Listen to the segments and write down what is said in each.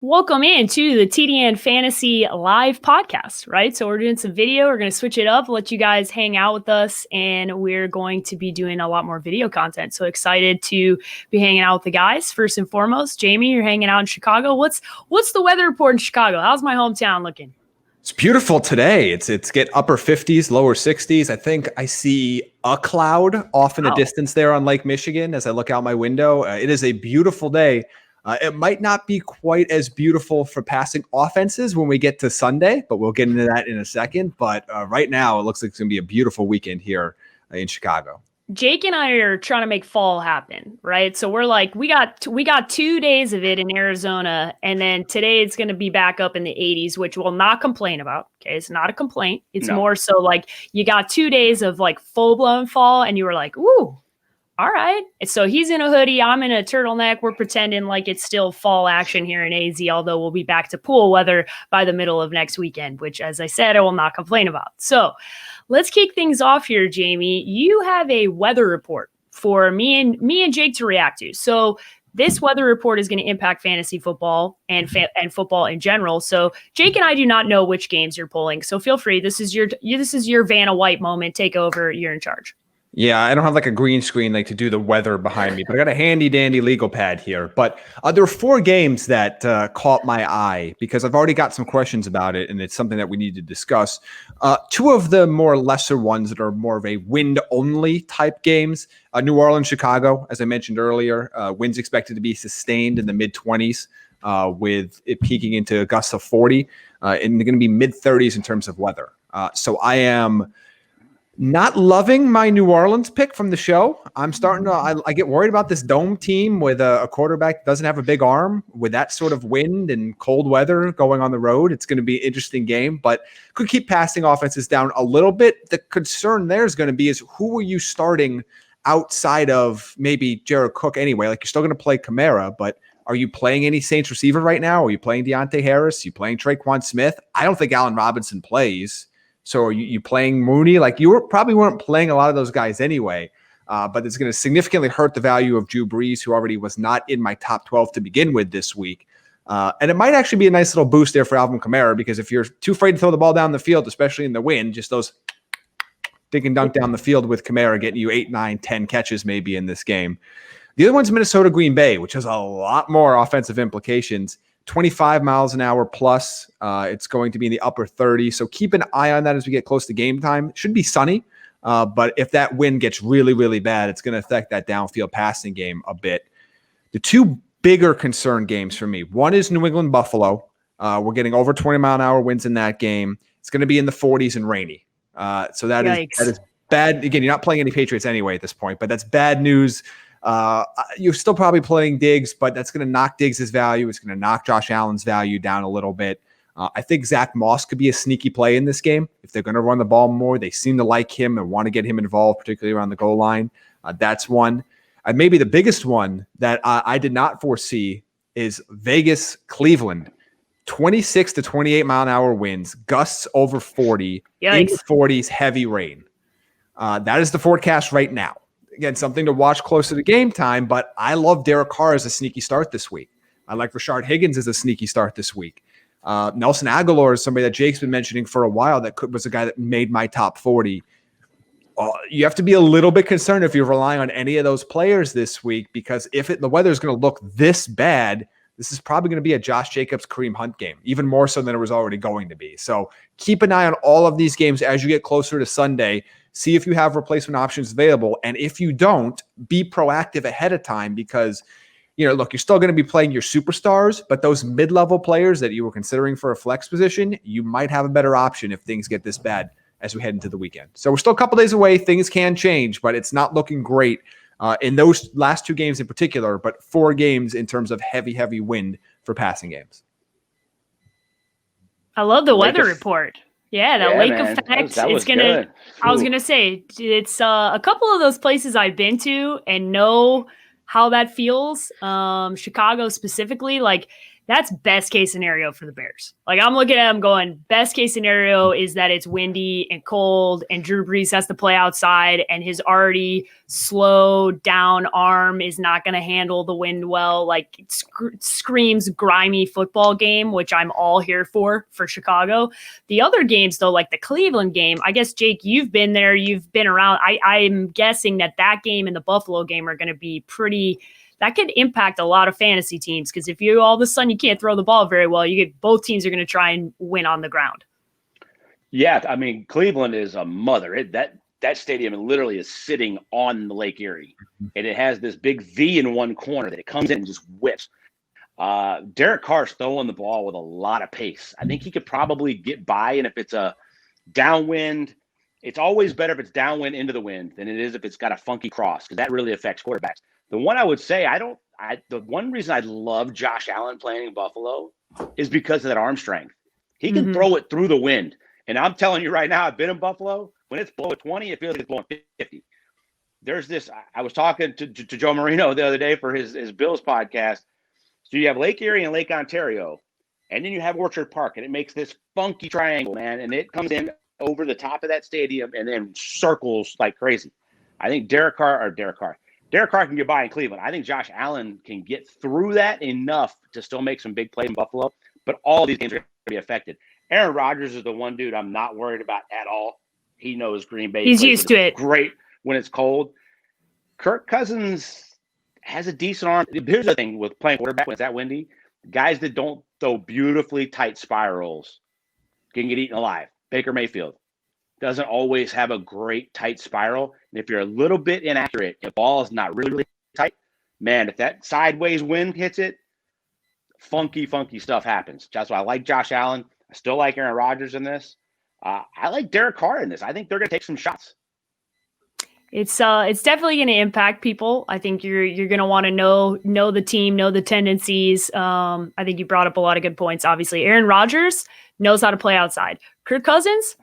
Welcome in to the TDN Fantasy live podcast, right? So we're doing some video. We're going to switch it up, let you guys hang out with us, and we're going to be doing a lot more video content. So excited to be hanging out with the guys. First and foremost, Jamie, you're hanging out in Chicago. What's the weather report in Chicago? How's my hometown looking? It's beautiful today. It's get upper 50s, lower 60s. I think I see a cloud off in the distance there on Lake Michigan as I look out my window. It is a beautiful day. It might not be quite as beautiful for passing offenses when we get to Sunday, but we'll get into that in a second. But right now, it looks like it's going to be a beautiful weekend here in Chicago. Jake and I are trying to make fall happen, right? So we're like, we got 2 days of it in Arizona, and then today it's going to be back up in the 80s, which we'll not complain about. Okay, it's not a complaint. It's more so like you got 2 days of like full blown fall, and you were like, ooh. All right. So he's in a hoodie. I'm in a turtleneck. We're pretending like it's still fall action here in AZ, although we'll be back to pool weather by the middle of next weekend, which, as I said, I will not complain about. So let's kick things off here, Jamie. You have a weather report for me and Jake to react to. So this weather report is going to impact fantasy football and football in general. So Jake and I do not know which games you're pulling. So feel free. This is your Vanna White moment. Take over. You're in charge. Yeah, I don't have like a green screen like to do the weather behind me, but I got a handy dandy legal pad here. But there are 4 games that caught my eye because I've already got some questions about it, and it's something that we need to discuss. 2 of the more lesser ones that are more of a wind-only type games, New Orleans, Chicago, as I mentioned earlier, winds expected to be sustained in the mid-20s with it peaking into gusts of 40, and they're going to be mid-30s in terms of weather. So I am not loving my New Orleans pick from the show. I'm starting to, I get worried about this dome team with a quarterback that doesn't have a big arm with that sort of wind and cold weather going on the road. It's going to be an interesting game, but could keep passing offenses down a little bit. The concern there is going to be is who are you starting outside of maybe Jared Cook anyway? Like you're still going to play Kamara, but are you playing any Saints receiver right now? Are you playing Deontay Harris? Are you playing Traquan Smith? I don't think Allen Robinson plays. So are you playing Mooney? Like you probably weren't playing a lot of those guys anyway, but it's going to significantly hurt the value of Drew Brees, who already was not in my top 12 to begin with this week. And it might actually be a nice little boost there for Alvin Kamara, because if you're too afraid to throw the ball down the field, especially in the wind, just those dig and dunk down the field with Kamara getting you 8, 9, 10 catches maybe in this game. The other one's Minnesota Green Bay, which has a lot more offensive implications. 25 miles an hour plus. It's going to be in the upper 30s. So keep an eye on that as we get close to game time. It should be sunny, but if that wind gets really, really bad, it's going to affect that downfield passing game a bit. The 2 bigger concern games for me. One is New England Buffalo. We're getting over 20 mile an hour winds in that game. It's going to be in the 40s and rainy. So that is bad. Again, you're not playing any Patriots anyway at this point, but that's bad news. You're still probably playing Diggs, but that's going to knock Diggs' value. It's going to knock Josh Allen's value down a little bit. I think Zach Moss could be a sneaky play in this game. If they're going to run the ball more, they seem to like him and want to get him involved, particularly around the goal line. That's one. And maybe the biggest one that I did not foresee is Vegas, Cleveland. 26 to 28 mile an hour winds, gusts over 40, in the 40s, heavy rain. That is the forecast right now. Again, something to watch closer to game time, but I love Derek Carr as a sneaky start this week. I like Rashard Higgins as a sneaky start this week. Nelson Aguilar is somebody that Jake's been mentioning for a while that was a guy that made my top 40. You have to be a little bit concerned if you're relying on any of those players this week, because if the weather is going to look this bad, this is probably going to be a Josh Jacobs, Kareem Hunt game, even more so than it was already going to be. So keep an eye on all of these games as you get closer to Sunday. See if you have replacement options available. And if you don't, be proactive ahead of time, because, look, you're still going to be playing your superstars, but those mid-level players that you were considering for a flex position, you might have a better option if things get this bad as we head into the weekend. So we're still a couple days away. Things can change, but it's not looking great in those last 2 games in particular, but 4 games in terms of heavy, heavy wind for passing games. I love the weather report. Yeah, the lake effect. It's gonna. I was gonna say it's a couple of those places I've been to and know how that feels. Chicago specifically, like That's best case scenario for the Bears. Like, I'm looking at them going, best case scenario is that it's windy and cold and Drew Brees has to play outside and his already slow down arm is not going to handle the wind well. Like, it screams grimy football game, which I'm all here for Chicago. The other games, though, like the Cleveland game, I guess, Jake, you've been there, you've been around. I'm guessing that game and the Buffalo game are going to be that could impact a lot of fantasy teams, because if you all of a sudden you can't throw the ball very well, both teams are going to try and win on the ground. Yeah, I mean, Cleveland is a mother. That stadium literally is sitting on the Lake Erie, and it has this big V in one corner that it comes in and just whips. Derek Carr's throwing the ball with a lot of pace. I think he could probably get by, and if it's a downwind, it's always better if it's downwind into the wind than it is if it's got a funky cross, because that really affects quarterbacks. The one I would say the one reason I love Josh Allen playing in Buffalo is because of that arm strength. He can throw it through the wind. And I'm telling you right now, I've been in Buffalo. When it's blowing 20, it feels like it's blowing 50. There's this, I was talking to Joe Marino the other day for his Bills podcast. So you have Lake Erie and Lake Ontario, and then you have Orchard Park, and it makes this funky triangle, man. And it comes in over the top of that stadium and then circles like crazy. I think Derek Carr can get by in Cleveland. I think Josh Allen can get through that enough to still make some big plays in Buffalo, but all these games are going to be affected. Aaron Rodgers is the one dude I'm not worried about at all. He knows Green Bay. He's used to it. Great when it's cold. Kirk Cousins has a decent arm. Here's the thing with playing quarterback when it's that windy. Guys that don't throw beautifully tight spirals can get eaten alive. Baker Mayfield doesn't always have a great tight spiral. And if you're a little bit inaccurate, the ball is not really, really tight, man, if that sideways wind hits it, funky stuff happens. That's why I like Josh Allen. I still like Aaron Rodgers in this. I like Derek Carr in this. I think they're going to take some shots. It's definitely going to impact people. I think you're going to want to know the team, know the tendencies. I think you brought up a lot of good points. Obviously, Aaron Rodgers knows how to play outside. Kirk Cousins,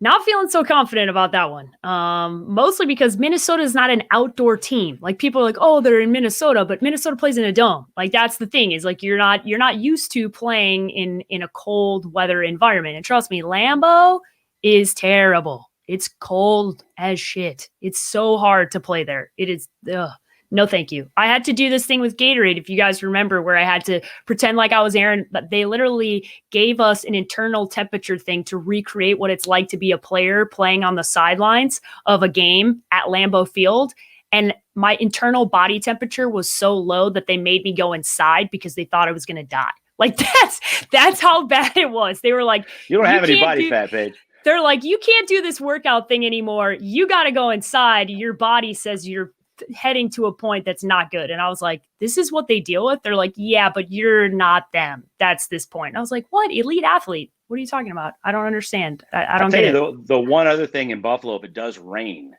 not feeling so confident about that one. Mostly because Minnesota is not an outdoor team. Like, people are like, oh, they're in Minnesota, but Minnesota plays in a dome. Like, that's the thing, is like, you're not used to playing in a cold weather environment. And trust me, Lambeau is terrible. It's cold as shit. It's so hard to play there. It is. No, thank you. I had to do this thing with Gatorade, if you guys remember, where I had to pretend like I was Aaron, but they literally gave us an internal temperature thing to recreate what it's like to be a player playing on the sidelines of a game at Lambeau Field. And my internal body temperature was so low that they made me go inside because they thought I was going to die. Like, that's how bad it was. They were like, you don't have any body fat, Paige. They're like, you can't do this workout thing anymore. You got to go inside. Your body says you're heading to a point that's not good. And I was like, this is what they deal with? They're like, yeah, but you're not them. That's this point. And I was like, what? Elite athlete? What are you talking about? I don't understand. I don't get it. The one other thing in Buffalo, if it does rain,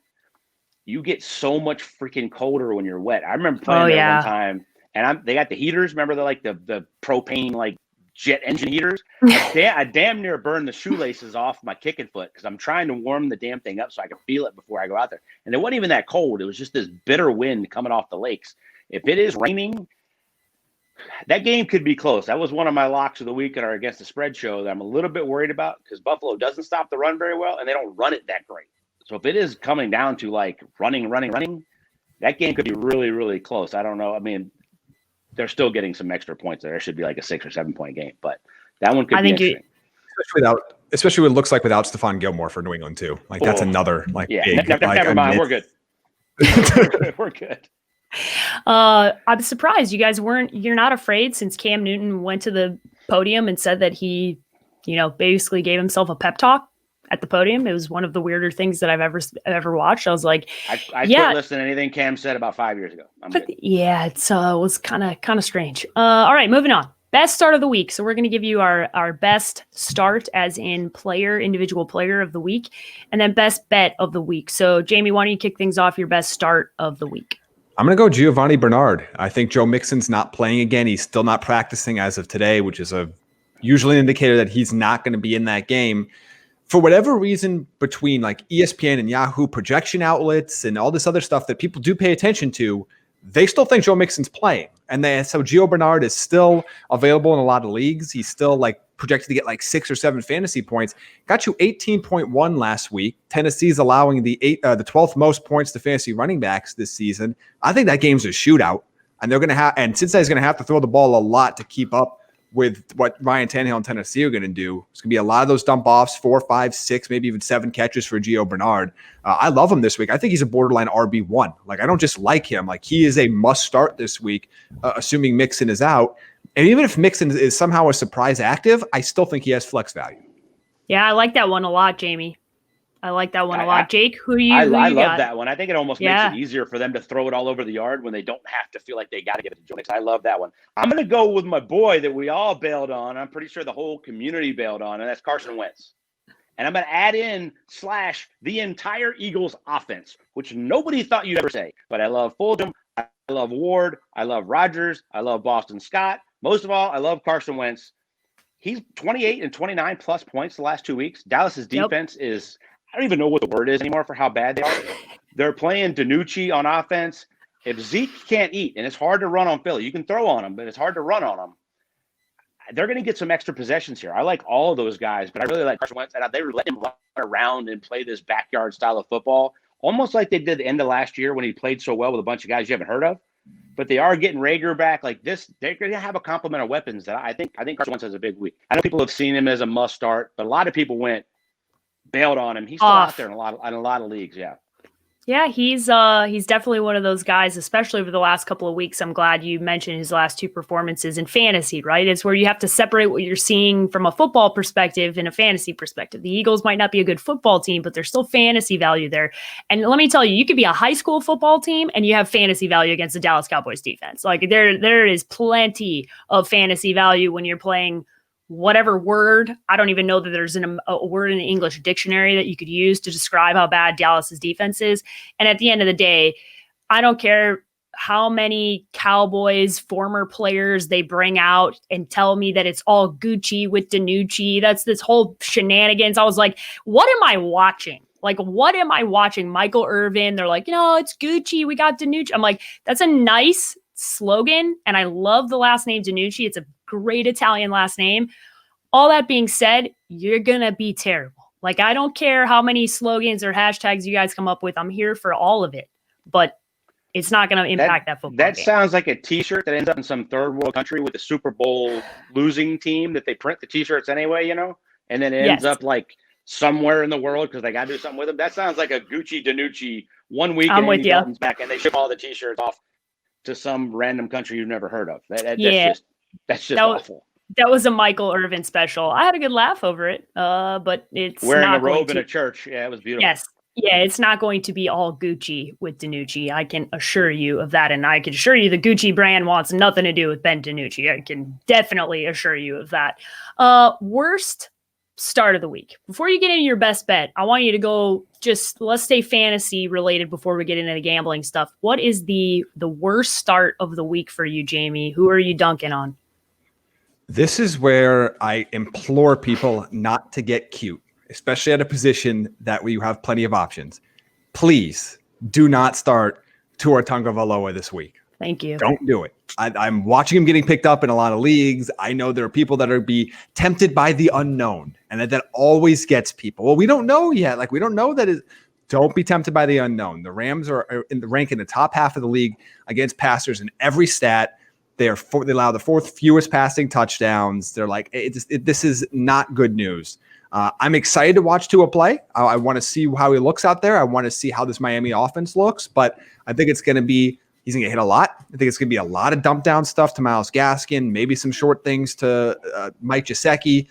you get so much freaking colder when you're wet. I remember playing there one time, and they got the heaters. Remember the propane, like, jet engine heaters? I damn near burned the shoelaces off my kicking foot because I'm trying to warm the damn thing up so I can feel it before I go out there. And it wasn't even that cold. It was just this bitter wind coming off the lakes. If it is raining, that game could be close. That was one of my locks of the week in our Against the Spread show that I'm a little bit worried about, because Buffalo doesn't stop the run very well, and they don't run it that great. So if it is coming down to like running, that game could be really, really close. I don't know. I mean, they're still getting some extra points there. It should be like a 6 or 7 point game, but that one could be interesting. Especially what it looks like without Stephon Gilmore for New England too. Like, that's another big. Never mind. We're good. We're good. I'm surprised you guys you're not afraid, since Cam Newton went to the podium and said that he, basically gave himself a pep talk at the podium. It was one of the weirder things that I've ever watched. I was like, I quit listening to anything Cam said about 5 years ago. It was kind of strange. All right, moving on. Best start of the week. So we're going to give you our best start, as in individual player of the week, and then best bet of the week. So Jamie, why don't you kick things off, your best start of the week? I'm going to go Giovanni Bernard. I think Joe Mixon's not playing again. He's still not practicing as of today, which is usually an indicator that he's not going to be in that game. For whatever reason, between like ESPN and Yahoo projection outlets and all this other stuff that people do pay attention to, they still think Joe Mixon's playing. And then so Gio Bernard is still available in a lot of leagues. He's still like projected to get like 6 or 7 fantasy points. Got you 18.1 last week. Tennessee's allowing the 12th most points to fantasy running backs this season. I think that game's a shootout, and they're going to have, and Cincinnati's going to have to throw the ball a lot to keep up with what Ryan Tannehill and Tennessee are going to do. It's going to be a lot of those dump offs, 4, 5, 6, maybe even 7 catches for Gio Bernard. I love him this week. I think he's a borderline RB1. Like, I don't just like him. Like, he is a must start this week, assuming Mixon is out. And even if Mixon is somehow a surprise active, I still think he has flex value. Yeah, I like that one a lot, Jamie. I like that one a lot. Jake, who do you I love that one. I think it almost makes it easier for them to throw it all over the yard when they don't have to feel like they got to give it to Joe Mixon. I love that one. I'm going to go with my boy that we all bailed on. I'm pretty sure the whole community bailed on, and that's Carson Wentz. And I'm going to add in / the entire Eagles offense, which nobody thought you'd ever say. But I love Fulgham. I love Ward. I love Rodgers. I love Boston Scott. Most of all, I love Carson Wentz. He's 28 and 29 plus points the last 2 weeks. Dallas's defense is – I don't even know what the word is anymore for how bad they are. They're playing DiNucci on offense. If Zeke can't eat, and it's hard to run on Philly, you can throw on him, but it's hard to run on him. They're going to get some extra possessions here. I like all of those guys, but I really like Carson Wentz. And they were letting him run around and play this backyard style of football, almost like they did the end of last year when he played so well with a bunch of guys you haven't heard of. But they are getting Rager back like this. They're going to have a complement of weapons that I think Carson Wentz has a big week. I know people have seen him as a must start, but a lot of people bailed on him. He's still out there in a lot of leagues. Yeah, he's definitely one of those guys, especially over the last couple of weeks. I'm glad you mentioned his last 2 performances in fantasy, right? It's where you have to separate what you're seeing from a football perspective and a fantasy perspective. The Eagles might not be a good football team, but there's still fantasy value there. And let me tell you, you could be a high school football team and you have fantasy value against the Dallas Cowboys defense. Like there is plenty of fantasy value when you're playing whatever word. I don't even know that there's a word in the English dictionary that you could use to describe how bad Dallas's defense is. And at the end of the day, I don't care how many Cowboys former players they bring out and tell me that it's all Gucci with DiNucci. That's this whole shenanigans. I was like, what am I watching? Like, what am I watching? Michael Irvin. They're like, it's Gucci. We got DiNucci. I'm like, that's a nice slogan. And I love the last name DiNucci. It's a great Italian last name. All that being said, you're going to be terrible. Like, I don't care how many slogans or hashtags you guys come up with. I'm here for all of it, but it's not going to impact that football game. Sounds like a t-shirt that ends up in some third world country with a Super Bowl losing team that they print the t-shirts anyway, and then it ends up like somewhere in the world because they got to do something with them. That sounds like a Gucci DiNucci 1 week and Andy Dalton's back and they ship all the t-shirts off to some random country you've never heard of. That's just awful. That was a Michael Irvin special. I had a good laugh over it, but it's wearing not a robe in a church. Yeah, it was beautiful. Yes. Yeah, it's not going to be all Gucci with DiNucci. I can assure you of that. And I can assure you the Gucci brand wants nothing to do with Ben DiNucci. I can definitely assure you of that. Worst start of the week. Before you get into your best bet, I want you to go let's stay fantasy related before we get into the gambling stuff. What is the worst start of the week for you, Jamie? Who are you dunking on? This is where I implore people not to get cute, especially at a position that we have plenty of options. Please do not start Tua Tagovailoa this week. Thank you. Don't do it. I'm watching him getting picked up in a lot of leagues. I know there are people that are be tempted by the unknown, and that always gets people. Well, we don't know yet. Like, we don't know that it. Don't be tempted by the unknown. The Rams are in the rank in the top half of the league against passers in every stat. They allow the 4th fewest passing touchdowns. They're like, this is not good news. I'm excited to watch Tua play. I want to see how he looks out there. I want to see how this Miami offense looks, but I think it's going to be, he's going to get hit a lot. I think it's going to be a lot of dump down stuff to Myles Gaskin, maybe some short things to Mike Gesicki.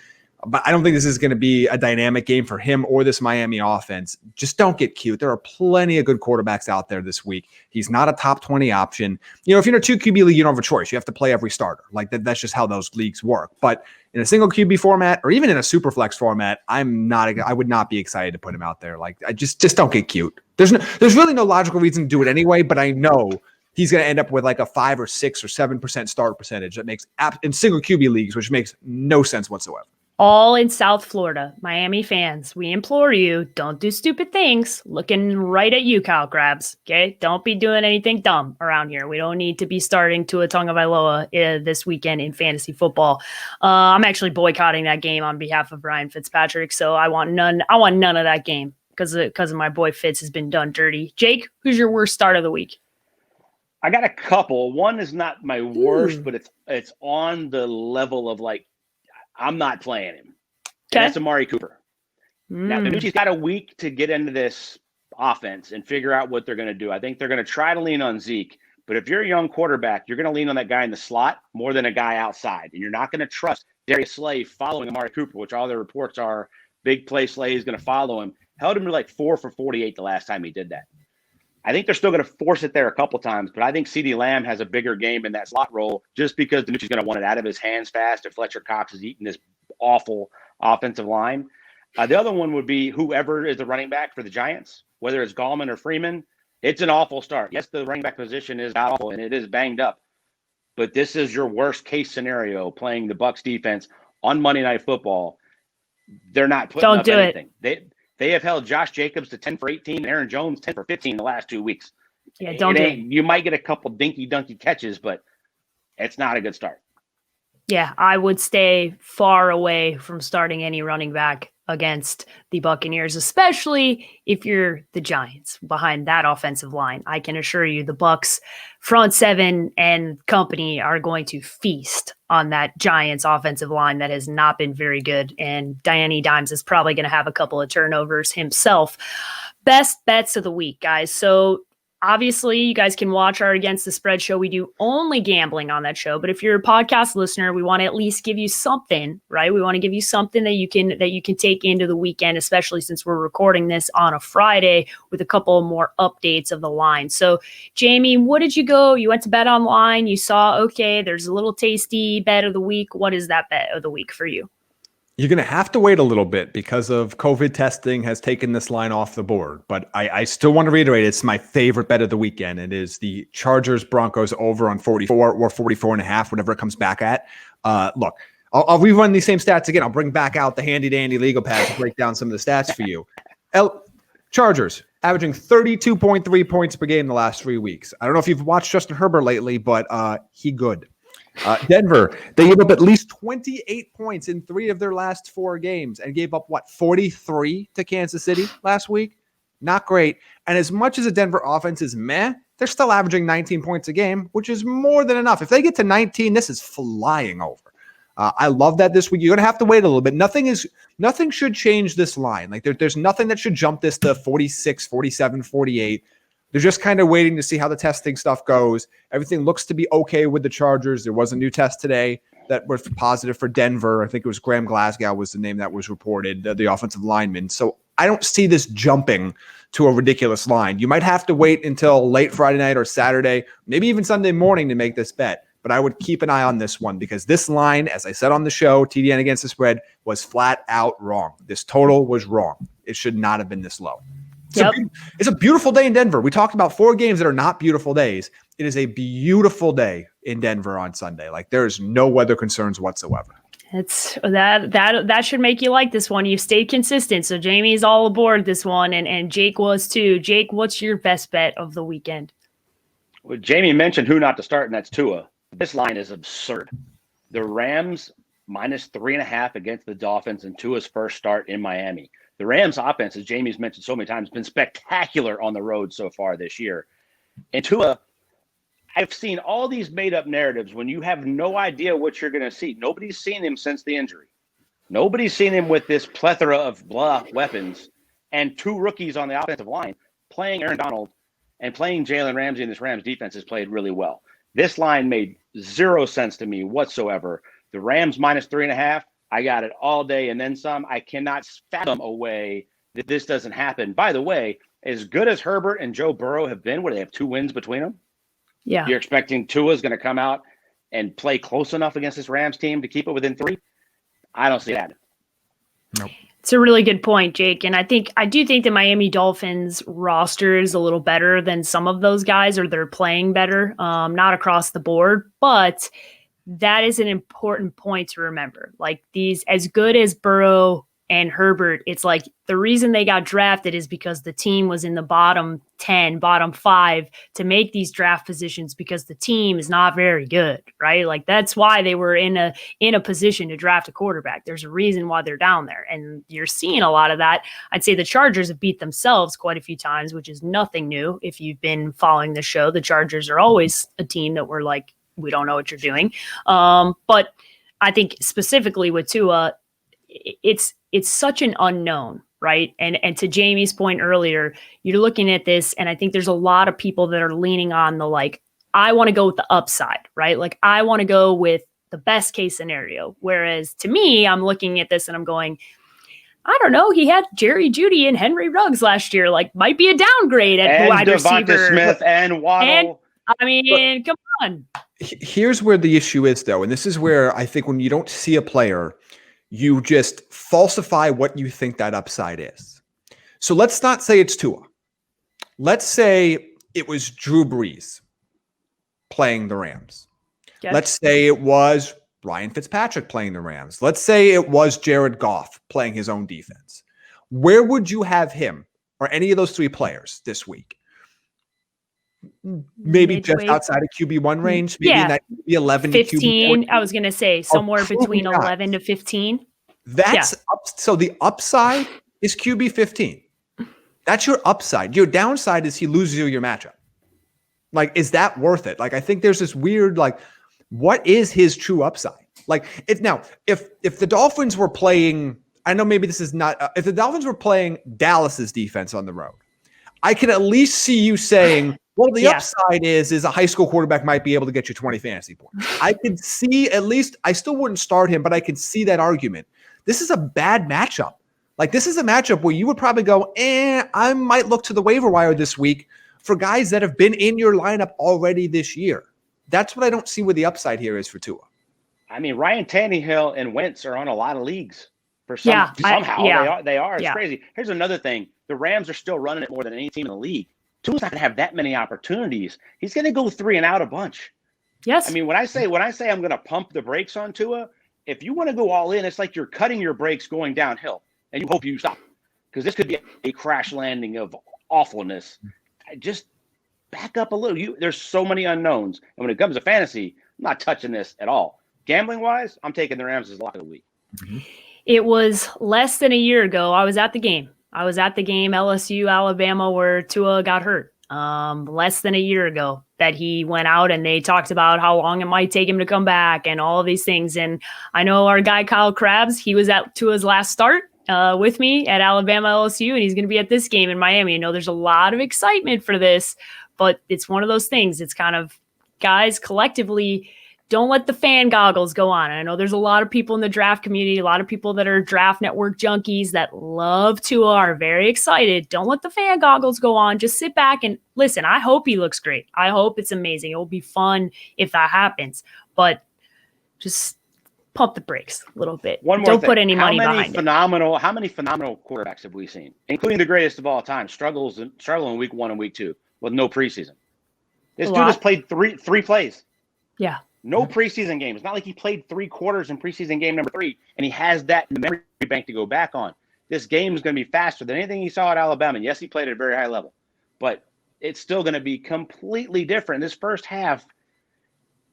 But I don't think this is going to be a dynamic game for him or this Miami offense. Just don't get cute. There are plenty of good quarterbacks out there this week. He's not a top 20 option. If you're in a 2 QB league, you don't have a choice. You have to play every starter. Like that's just how those leagues work. But in a single QB format or even in a super flex format, I would not be excited to put him out there. Like, I just don't get cute. There's really no logical reason to do it anyway, but I know he's going to end up with like a 5 or 6 or 7% start percentage that makes in single QB leagues, which makes no sense whatsoever. All in South Florida. Miami fans, we implore you, don't do stupid things. Looking right at you, Kyle Krabs. Okay? Don't be doing anything dumb around here. We don't need to be starting Tua Tagovailoa this weekend in fantasy football. I'm actually boycotting that game on behalf of Ryan Fitzpatrick, so I want none of that game because of my boy Fitz has been done dirty. Jake, who's your worst start of the week? I got a couple. One is not my worst, but it's on the level of like, I'm not playing him. Okay. That's Amari Cooper. Now, Danucci's got a week to get into this offense and figure out what they're going to do. I think they're going to try to lean on Zeke. But if you're a young quarterback, you're going to lean on that guy in the slot more than a guy outside. And you're not going to trust Darius Slay following Amari Cooper, which all the reports are big play Slay is going to follow him. Held him to like 4 for 48 the last time he did that. I think they're still going to force it there a couple times, but I think CeeDee Lamb has a bigger game in that slot role just because Danucci's going to want it out of his hands fast if Fletcher Cox is eating this awful offensive line. The other one would be whoever is the running back for the Giants, whether it's Gallman or Freeman. It's an awful start. Yes, the running back position is awful and it is banged up, but this is your worst case scenario playing the Bucs defense on Monday Night Football. They're not putting up anything. They have held Josh Jacobs to 10 for 18 and Aaron Jones 10 for 15 the last 2 weeks. Yeah, you might get a couple dinky-dunky catches, but it's not a good start. Yeah, I would stay far away from starting any running back against the Buccaneers, especially if you're the Giants behind that offensive line. I can assure you the Bucs front seven and company are going to feast on that Giants offensive line that has not been very good. And Danny Dimes is probably going to have a couple of turnovers himself. Best bets of the week, guys. So obviously, you guys can watch our Against the Spread show. We do only gambling on that show. But if you're a podcast listener, we want to at least give you something, right? We want to give you something that you can take into the weekend, especially since we're recording this on a Friday with a couple more updates of the line. So, Jamie, what did you go? You went to Bet Online. You saw, okay, there's a little tasty bet of the week. What is that bet of the week for you? You're going to have to wait a little bit because of COVID testing has taken this line off the board. But I still want to reiterate, it's my favorite bet of the weekend. It is the Chargers Broncos over on 44 or 44.5, whatever it comes back at. Look, I'll rerun these same stats again. I'll bring back out the handy dandy legal pad to break down some of the stats for you. Chargers averaging 32.3 points per game the last 3 weeks. I don't know if you've watched Justin Herbert lately, but he good. Denver, they gave up at least 28 points in 3 of their last 4 games and gave up, 43 to Kansas City last week? Not great. And as much as the Denver offense is meh, they're still averaging 19 points a game, which is more than enough. If they get to 19, this is flying over. I love that this week. You're going to have to wait a little bit. Nothing should change this line. Like there's nothing that should jump this to 46, 47, 48. They're just kind of waiting to see how the testing stuff goes. Everything looks to be okay with the Chargers. There was a new test today that was positive for Denver. I think it was Graham Glasgow was the name that was reported, the offensive lineman. So I don't see this jumping to a ridiculous line. You might have to wait until late Friday night or Saturday, maybe even Sunday morning to make this bet. But I would keep an eye on this one because this line, as I said on the show, TDN Against the Spread, was flat out wrong. This total was wrong. It should not have been this low. It's a beautiful day in Denver. We talked about 4 games that are not beautiful days. It is a beautiful day in Denver on Sunday. Like there is no weather concerns whatsoever. It's that should make you like this one. You've stayed consistent. So Jamie's all aboard this one and Jake was too. Jake, what's your best bet of the weekend? Well, Jamie mentioned who not to start, and that's Tua. This line is absurd. The Rams minus 3.5 against the Dolphins in Tua's first start in Miami. The Rams offense, as Jamie's mentioned so many times, has been spectacular on the road so far this year. And Tua, I've seen all these made-up narratives when you have no idea what you're going to see. Nobody's seen him since the injury. Nobody's seen him with this plethora of weapons and 2 rookies on the offensive line playing Aaron Donald and playing Jalen Ramsey, and this Rams defense has played really well. This line made 0 sense to me whatsoever. The Rams minus 3.5, I got it all day and then some. I cannot fathom a way that this doesn't happen. By the way, as good as Herbert and Joe Burrow have been, where they have 2 wins between them, yeah, you're expecting Tua's going to come out and play close enough against this Rams team to keep it within 3? I don't see that. Nope. It's a really good point, Jake. And I do think the Miami Dolphins roster is a little better than some of those guys, or they're playing better, not across the board, but that is an important point to remember. Like these, as good as Burrow and Herbert, it's like the reason they got drafted is because the team was in the bottom 10, bottom 5 to make these draft positions because the team is not very good, right? Like that's why they were in a position to draft a quarterback. There's a reason why they're down there. And you're seeing a lot of that. I'd say the Chargers have beat themselves quite a few times, which is nothing new. If you've been following the show, the Chargers are always a team that we're like, we don't know what you're doing. But I think specifically with Tua, it's such an unknown, right? And to Jamie's point earlier, you're looking at this, and I think there's a lot of people that are leaning on the like, I want to go with the upside, right? Like I want to go with the best case scenario. Whereas to me, I'm looking at this and I'm going, I don't know. He had Jerry Jeudy and Henry Ruggs last year. Like might be a downgrade at wide Devonta receiver. Smith and Waddle. And, I mean, come on. Here's where the issue is, though, and this is where I think when you don't see a player, you just falsify what you think that upside is. So let's not say it's Tua. Let's say it was Drew Brees playing the Rams. Okay. Let's say it was Ryan Fitzpatrick playing the Rams. Let's say it was Jared Goff playing his own defense. Where would you have him or any of those three players this week? Maybe midway, just outside of QB1 range, maybe in that 11 15. to QB14. I was going to say somewhere between 11 to 15. That's so the upside is QB15. That's your upside. Your downside is he loses you your matchup. Like, is that worth it? Like, I think there's this weird, like, what is his true upside? Like, it's now, if the Dolphins were playing, I know maybe this is not, if the Dolphins were playing Dallas's defense on the road, I can at least see you saying, well, the upside is a high school quarterback might be able to get you 20 fantasy points. I could see at least, I still wouldn't start him, but I could see that argument. This is a bad matchup. Like, this is a matchup where you would probably go, I might look to the waiver wire this week for guys that have been in your lineup already this year. That's what I don't see where the upside here is for Tua. I mean, Ryan Tannehill and Wentz are on a lot of leagues for somehow. They are. It's crazy. Here's another thing. The Rams are still running it more than any team in the league. Tua's not going to have that many opportunities. He's going to go 3 and out a bunch. Yes. I mean, when I say I'm going to pump the brakes on Tua, if you want to go all in, it's like you're cutting your brakes going downhill, and you hope you stop, because this could be a crash landing of awfulness. Just back up a little. There's so many unknowns, and when it comes to fantasy, I'm not touching this at all. Gambling wise, I'm taking the Rams as lock of the week. Mm-hmm. It was less than a year ago. I was at the game. LSU, Alabama, where Tua got hurt. Less than a year ago that he went out and they talked about how long it might take him to come back and all of these things. And I know our guy, Kyle Krabs, he was at Tua's last start with me at Alabama, LSU, and he's going to be at this game in Miami. I know there's a lot of excitement for this, but it's one of those things. It's kind of, guys, collectively, don't let the fan goggles go on. I know there's a lot of people in the draft community, a lot of people that are draft network junkies that love Tua, are very excited. Don't let the fan goggles go on. Just sit back and listen. I hope he looks great. I hope it's amazing. It will be fun if that happens, but just pump the brakes a little bit. One more Don't thing. put any money behind it. How many phenomenal quarterbacks have we seen, including the greatest of all time, struggle in week 1 and week 2 with no preseason? This dude has played three plays. Yeah. No preseason game. It's not like he played 3 quarters in preseason game number 3, and he has that in the memory bank to go back on. This game is going to be faster than anything he saw at Alabama. And yes, he played at a very high level, but it's still going to be completely different. This first half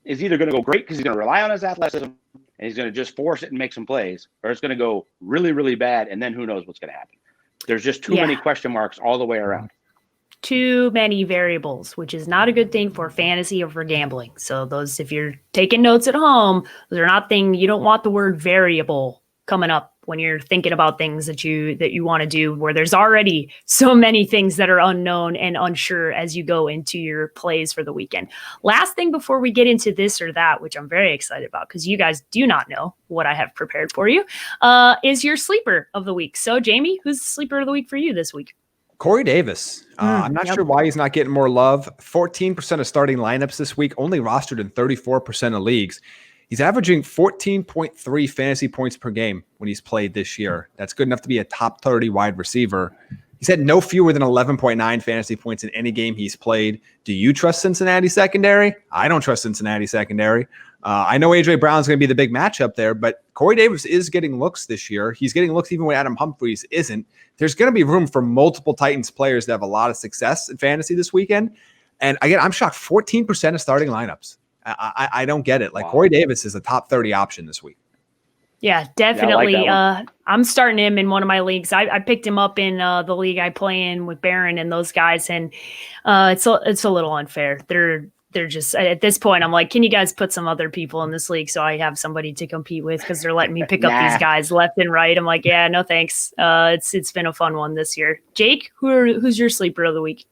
is either going to go great because he's going to rely on his athleticism and he's going to just force it and make some plays, or it's going to go really, really bad, and then who knows what's going to happen. There's just too many question marks all the way around. Too many variables, which is not a good thing for fantasy or for gambling. So those, if you're taking notes at home, those are not things, you don't want the word variable coming up when you're thinking about things that you want to do, where there's already so many things that are unknown and unsure as you go into your plays for the weekend. Last thing before we get into this or that, which I'm very excited about because you guys do not know what I have prepared for you, is your sleeper of the week. So Jamie, who's the sleeper of the week for you this week? Corey Davis. I'm not sure why he's not getting more love. 14% of starting lineups this week, only rostered in 34% of leagues. He's averaging 14.3 fantasy points per game when he's played this year. That's good enough to be a top 30 wide receiver. He's had no fewer than 11.9 fantasy points in any game he's played. Do you trust Cincinnati secondary? I don't trust Cincinnati secondary. I know A.J. Brown's going to be the big matchup there, but Corey Davis is getting looks this year. He's getting looks even when Adam Humphries isn't. There's going to be room for multiple Titans players to have a lot of success in fantasy this weekend. And again, I'm shocked. 14% of starting lineups. I don't get it. Like, wow. Corey Davis is a top 30 option this week. Yeah, definitely. Yeah, I'm starting him in one of my leagues. I picked him up in the league I play in with Barron and those guys, and it's a little unfair. They're just, at this point, I'm like, can you guys put some other people in this league so I have somebody to compete with, because they're letting me pick up these guys left and right. I'm like, yeah, no thanks. It's been a fun one this year. Jake, who's your sleeper of the week?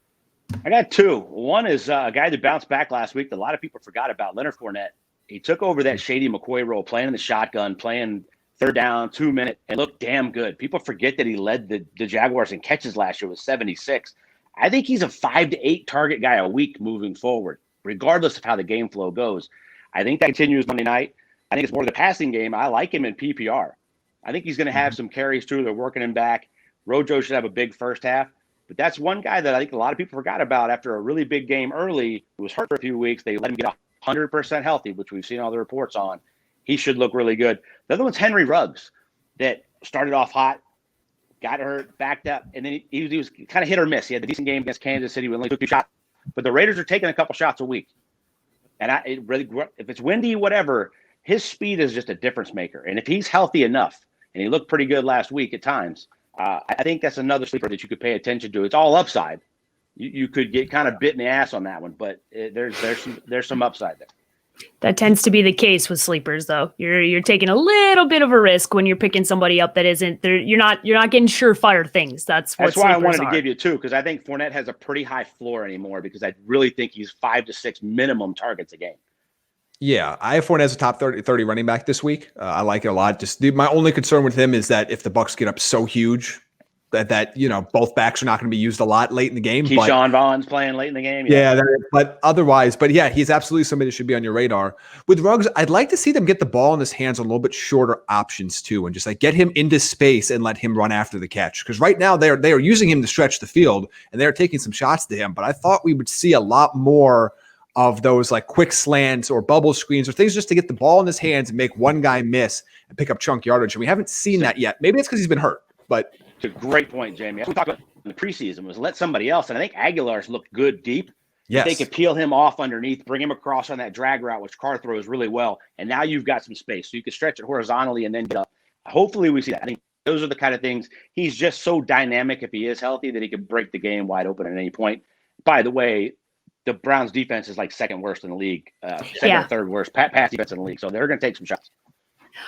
I got two. One is a guy that bounced back last week that a lot of people forgot about, Leonard Fournette. He took over that Shady McCoy role, playing in the shotgun, playing third down, 2 minute, and looked damn good. People forget that he led the Jaguars in catches last year with 76. I think he's a 5 to 8 target guy a week moving forward, regardless of how the game flow goes. I think that continues Monday night. I think it's more of the passing game. I like him in PPR. I think he's going to have some carries too. They're working him back. Rojo should have a big first half. But that's one guy that I think a lot of people forgot about after a really big game early. He was hurt for a few weeks. They let him get 100% healthy, which we've seen all the reports on. He should look really good. The other one's Henry Ruggs, that started off hot, got hurt, backed up, and then he was kind of hit or miss. He had a decent game against Kansas City. We only took 2 shots. But the Raiders are taking a couple shots a week. And if it's windy, whatever, his speed is just a difference maker. And if he's healthy enough, and he looked pretty good last week at times, I think that's another sleeper that you could pay attention to. It's all upside. You could get kind of bit in the ass on that one, but there's some upside there. That tends to be the case with sleepers, though. You're taking a little bit of a risk when you're picking somebody up that isn't there. You're not getting surefire things. That's why I wanted to give you 2, because I think Fournette has a pretty high floor anymore, because I really think he's 5 to 6 minimum targets a game. Yeah, I have Fournette as a top 30 running back this week. I like it a lot. Just my only concern with him is that if the Bucs get up so huge that both backs are not going to be used a lot late in the game. Keyshawn Vaughn's playing late in the game. Yeah, but otherwise, yeah, he's absolutely somebody that should be on your radar. With Ruggs, I'd like to see them get the ball in his hands on a little bit shorter options too, and just like get him into space and let him run after the catch. Because right now they are using him to stretch the field and they're taking some shots to him. But I thought we would see a lot more of those like quick slants or bubble screens or things just to get the ball in his hands and make one guy miss and pick up chunk yardage. And we haven't seen that yet. Maybe it's because he's been hurt, but it's a great point, Jamie. That's what we talked about in the preseason, was let somebody else. And I think Aguilar's looked good deep. Yes. They could peel him off underneath, bring him across on that drag route, which Carr throws really well. And now you've got some space. So you can stretch it horizontally and then get up. Hopefully we see that. I think those are the kind of things. He's just so dynamic if he is healthy that he could break the game wide open at any point. By the way, the Browns defense is like second worst in the league, second or third worst pass defense in the league. So they're going to take some shots.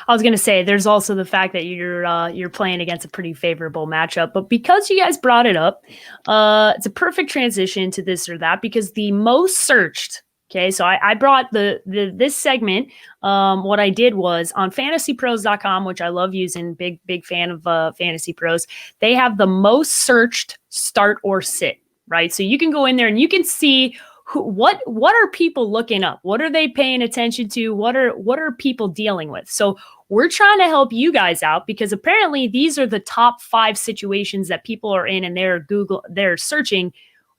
I was going to say, there's also the fact that you're playing against a pretty favorable matchup, but because you guys brought it up, it's a perfect transition to this or that, because the most searched. Okay, so I brought this segment. What I did was on fantasypros.com, which I love using, big fan of Fantasy Pros. They have the most searched start or sit, right? So you can go in there and you can see what are people looking up? What are they paying attention to? What are people dealing with? So we're trying to help you guys out, because apparently these are the top 5 situations that people are in, and they're searching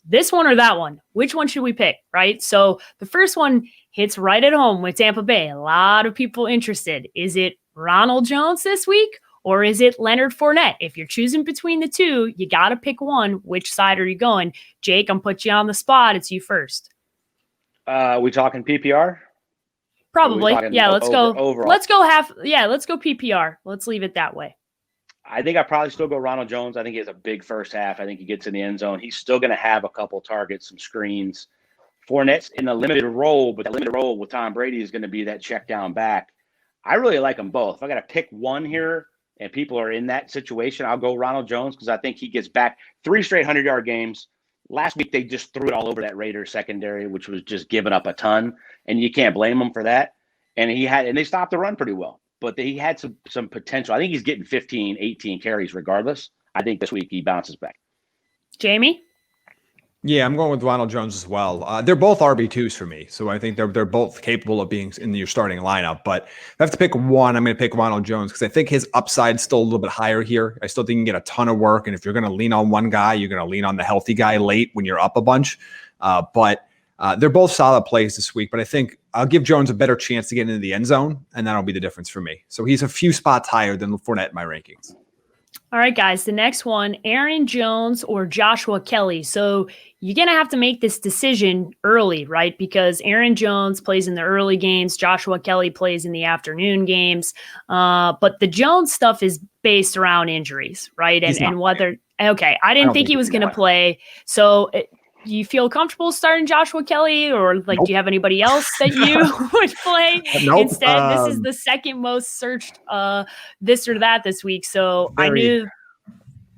this one or that one. Which one should we pick, right? So the first one hits right at home with Tampa Bay. A lot of people interested. Is it Ronald Jones this week, or is it Leonard Fournette? If you're choosing between the two, you got to pick one. Which side are you going? Jake, I'm putting you on the spot. It's you first. We talking PPR? Probably. Yeah, let's go. Overall? Let's go half. Yeah, let's go PPR. Let's leave it that way. I think I probably still go Ronald Jones. I think he has a big first half. I think he gets in the end zone. He's still going to have a couple targets, some screens. Fournette's in a limited role, but the limited role with Tom Brady is going to be that check down back. I really like them both. If I got to pick one here and people are in that situation, I'll go Ronald Jones, because I think he gets back 3 straight 100-yard games. Last week, they just threw it all over that Raiders secondary, which was just giving up a ton, and you can't blame them for that. And they stopped the run pretty well, but he had some potential. I think he's getting 15, 18 carries regardless. I think this week he bounces back. Jamie? Yeah, I'm going with Ronald Jones as well. They're both RB2s for me, so I think they're both capable of being in your starting lineup. But if I have to pick one, I'm going to pick Ronald Jones, because I think his upside is still a little bit higher here. I still think he can get a ton of work, and if you're going to lean on one guy, you're going to lean on the healthy guy late when you're up a bunch. But They're both solid plays this week, but I think I'll give Jones a better chance to get into the end zone, and that'll be the difference for me. So he's a few spots higher than Fournette in my rankings. All right, guys, the next one, Aaron Jones or Joshua Kelly. So you're going to have to make this decision early, right? Because Aaron Jones plays in the early games. Joshua Kelly plays in the afternoon games. But the Jones stuff is based around injuries, right? And whether, okay, I didn't think he was going to play. So do you feel comfortable starting Joshua Kelly, or like, do you have anybody else that you would play instead? This is the second most searched this or that this week. So I knew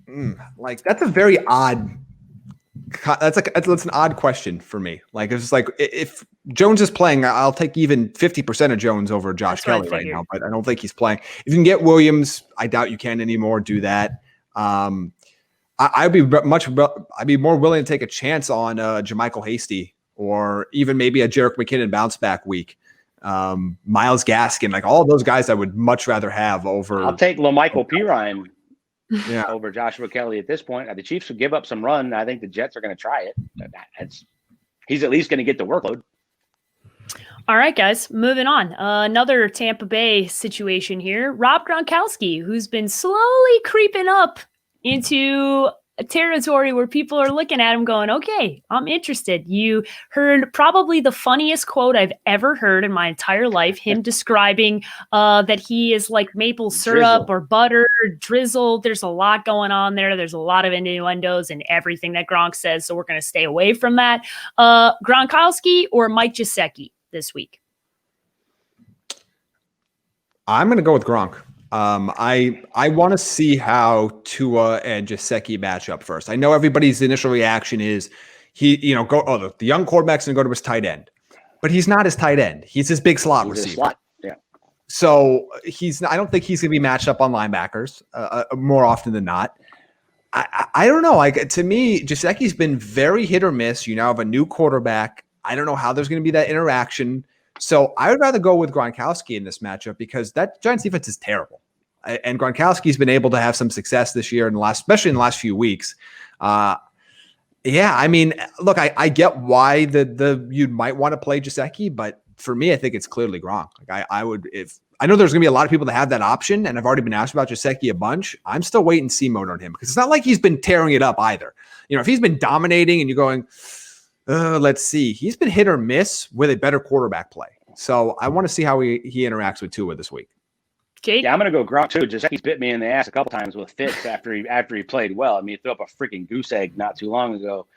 that's a very odd. That's an odd question for me. Like, it's like, if Jones is playing, I'll take even 50% of Jones over Josh Kelly right now, but I don't think he's playing. If you can get Williams, I doubt you can anymore. Do that. I'd be more willing to take a chance on Jermichael Hasty, or even maybe a Jerick McKinnon bounce back week. Myles Gaskin, like all of those guys I would much rather have over. I'll take LaMichael Pirine over Joshua Kelly at this point. The Chiefs would give up some run. I think the Jets are going to try it. He's at least going to get the workload. All right, guys, moving on. Another Tampa Bay situation here. Rob Gronkowski, who's been slowly creeping up into a territory where people are looking at him going, okay, I'm interested. You heard probably the funniest quote I've ever heard in my entire life, him describing that he is like maple syrup or butter, drizzled. There's a lot going on there. There's a lot of innuendos and everything that Gronk says, so we're going to stay away from that. Gronkowski or Mike Gesicki this week? I'm going to go with Gronk. I want to see how Tua and Gesicki match up first. I know everybody's initial reaction is the young quarterback's going to go to his tight end, but he's not his tight end. He's his big slot receiver. Yeah. So I don't think he's going to be matched up on linebackers more often than not. I don't know. To me, Gesicki's been very hit or miss. You now have a new quarterback. I don't know how there's going to be that interaction. So I would rather go with Gronkowski in this matchup, because that Giants defense is terrible. And Gronkowski's been able to have some success this year, especially in the last few weeks. I mean, look, I get why you might want to play Gesicki, but for me, I think it's clearly Gronk. Like I know there's going to be a lot of people that have that option, and I've already been asked about Gesicki a bunch. I'm still wait and see mode on him, because it's not like he's been tearing it up either. If he's been dominating and you're going, let's see. He's been hit or miss with a better quarterback play. So I want to see how he interacts with Tua this week. Jake? Yeah, I'm going to go Gronk too. Gesicki's bit me in the ass a couple times with fits after he played well. I mean, he threw up a freaking goose egg not too long ago.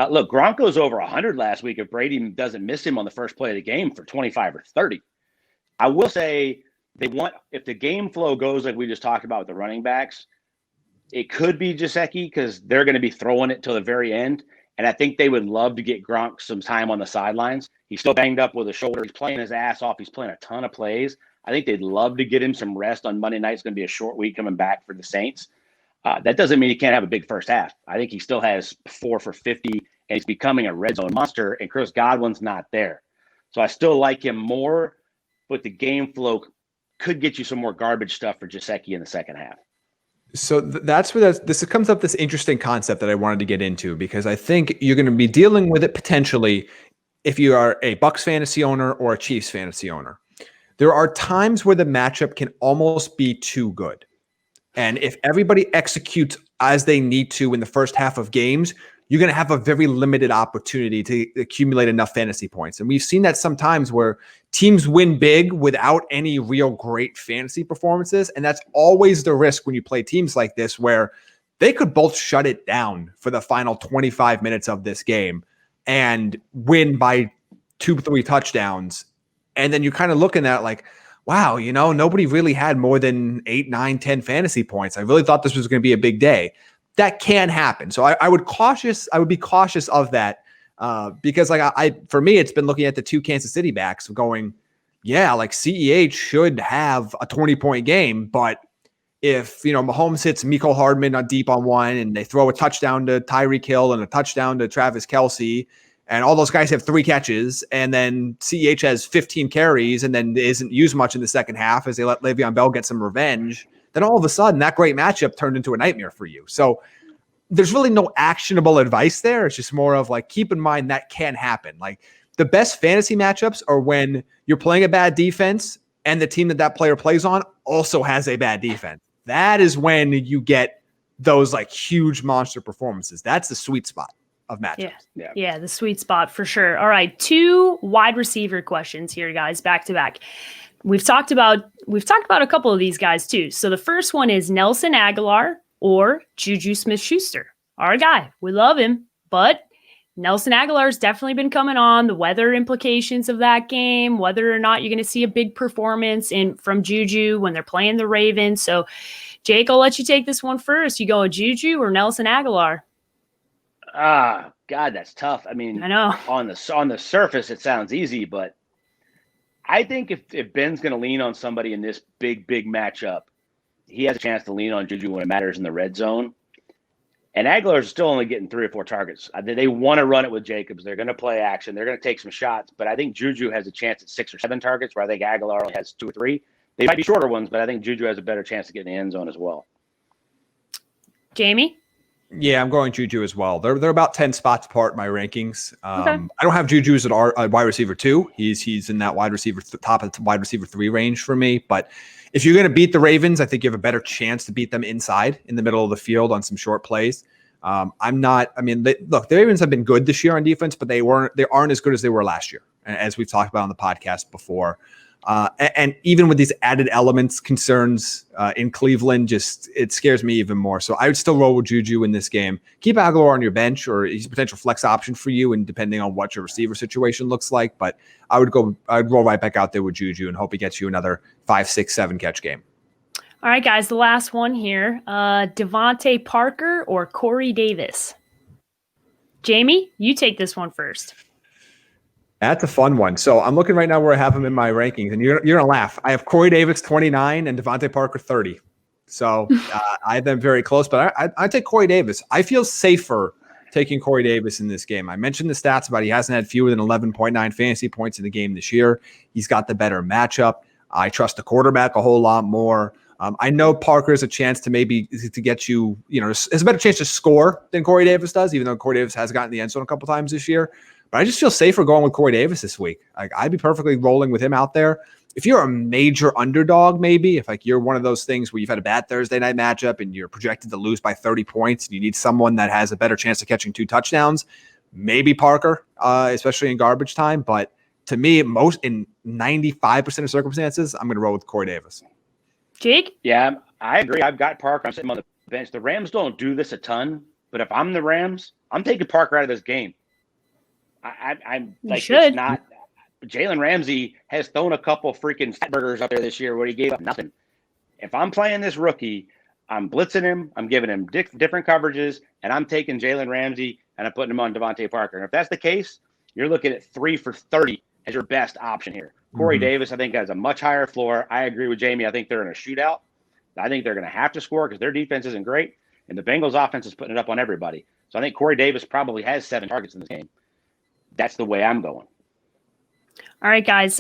Look, Gronk goes over 100 last week if Brady doesn't miss him on the first play of the game for 25 or 30. I will say if the game flow goes like we just talked about with the running backs, it could be Gesicki, because they're going to be throwing it till the very end. And I think they would love to get Gronk some time on the sidelines. He's still banged up with a shoulder. He's playing his ass off. He's playing a ton of plays. I think they'd love to get him some rest on Monday night. It's going to be a short week coming back for the Saints. That doesn't mean he can't have a big first half. I think he still has 4 for 50, and he's becoming a red zone monster, and Chris Godwin's not there. So I still like him more, but the game flow could get you some more garbage stuff for Gesicki in the second half. So that's where this comes up, this interesting concept that I wanted to get into, because I think you're going to be dealing with it potentially if you are a Bucs fantasy owner or a Chiefs fantasy owner. There are times where the matchup can almost be too good. And if everybody executes as they need to in the first half of games, you're going to have a very limited opportunity to accumulate enough fantasy points. And we've seen that sometimes where teams win big without any real great fantasy performances. And that's always the risk when you play teams like this, where they could both shut it down for the final 25 minutes of this game and win by 2-3 touchdowns. And then you're kind of looking at it like, wow, nobody really had more than 8, 9, 10 fantasy points. I really thought this was going to be a big day. That can happen. So I would be cautious of that because for me, it's been looking at the 2 Kansas City backs going, yeah, like CEH should have a 20-point game. But if, Mahomes hits Mecole Hardman on deep on one, and they throw a touchdown to Tyreek Hill and a touchdown to Travis Kelce, and all those guys have 3 catches, and then CEH has 15 carries and then isn't used much in the second half as they let Le'Veon Bell get some revenge, then all of a sudden that great matchup turned into a nightmare for you. So there's really no actionable advice there. It's just more of like, keep in mind that can happen. Like the best fantasy matchups are when you're playing a bad defense and the team that player plays on also has a bad defense. That is when you get those like huge monster performances. That's the sweet spot of matchups. Yeah, the sweet spot for sure. All right, 2 wide receiver questions here, guys, back to back. We've talked about a couple of these guys too. So the first one is Nelson Aguilar or Juju Smith-Schuster. Our guy, we love him, but Nelson Aguilar's definitely been coming on. The weather implications of that game, whether or not you're going to see a big performance from Juju when they're playing the Ravens. So, Jake, I'll let you take this one first. You go with Juju or Nelson Aguilar? God, that's tough. I mean, I know on the surface it sounds easy, but I think if Ben's going to lean on somebody in this big matchup, he has a chance to lean on Juju when it matters in the red zone. And Aguilar's still only getting 3 or 4 targets. They want to run it with Jacobs. They're going to play action. They're going to take some shots. But I think Juju has a chance at 6 or 7 targets, where I think Aguilar only has 2 or 3. They might be shorter ones, but I think Juju has a better chance to get in the end zone as well. Jamie? Yeah, I'm going Juju as well. They're about 10 spots apart in my rankings. Okay. I don't have Juju as a wide receiver 2. He's in that wide receiver top of the wide receiver 3 range for me. But if you're going to beat the Ravens, I think you have a better chance to beat them inside in the middle of the field on some short plays. Look, the Ravens have been good this year on defense, but they aren't as good as they were last year, as we've talked about on the podcast before. And even with these added elements, concerns in Cleveland, it scares me even more. So I would still roll with Juju in this game. Keep Aguilar on your bench, or he's a potential flex option for you, and depending on what your receiver situation looks like. But I'd roll right back out there with Juju and hope he gets you another 5, 6, 7 catch game. All right, guys, the last one here. Devonta Parker or Corey Davis? Jamie, you take this one first. That's a fun one. So I'm looking right now where I have him in my rankings, and you're gonna laugh. I have Corey Davis 29 and Devonta Parker 30. So I have them very close, but I take Corey Davis. I feel safer taking Corey Davis in this game. I mentioned the stats about he hasn't had fewer than 11.9 fantasy points in the game this year. He's got the better matchup. I trust the quarterback a whole lot more. I know Parker has a chance to get you, has a better chance to score than Corey Davis does, even though Corey Davis has gotten the end zone a couple times this year. But I just feel safer going with Corey Davis this week. I'd be perfectly rolling with him out there. If you're a major underdog, maybe if you're one of those things where you've had a bad Thursday night matchup and you're projected to lose by 30 points and you need someone that has a better chance of catching 2 touchdowns, maybe Parker, especially in garbage time. But to me, in 95% of circumstances, I'm going to roll with Corey Davis. Jake? Yeah, I agree. I've got Parker. I'm sitting on the bench. The Rams don't do this a ton, but if I'm the Rams, I'm taking Parker out of this game. I'm like, it's not. Jalen Ramsey has thrown a couple freaking fat burgers up there this year where he gave up nothing. If I'm playing this rookie, I'm blitzing him. I'm giving him different coverages, and I'm taking Jalen Ramsey and I'm putting him on Devonta Parker. And if that's the case, you're looking at 3 for 30 as your best option here. Corey Davis, I think, has a much higher floor. I agree with Jamie. I think they're in a shootout. I think they're going to have to score because their defense isn't great, and the Bengals offense is putting it up on everybody. So I think Corey Davis probably has 7 targets in this game. That's the way I'm going. All right, guys.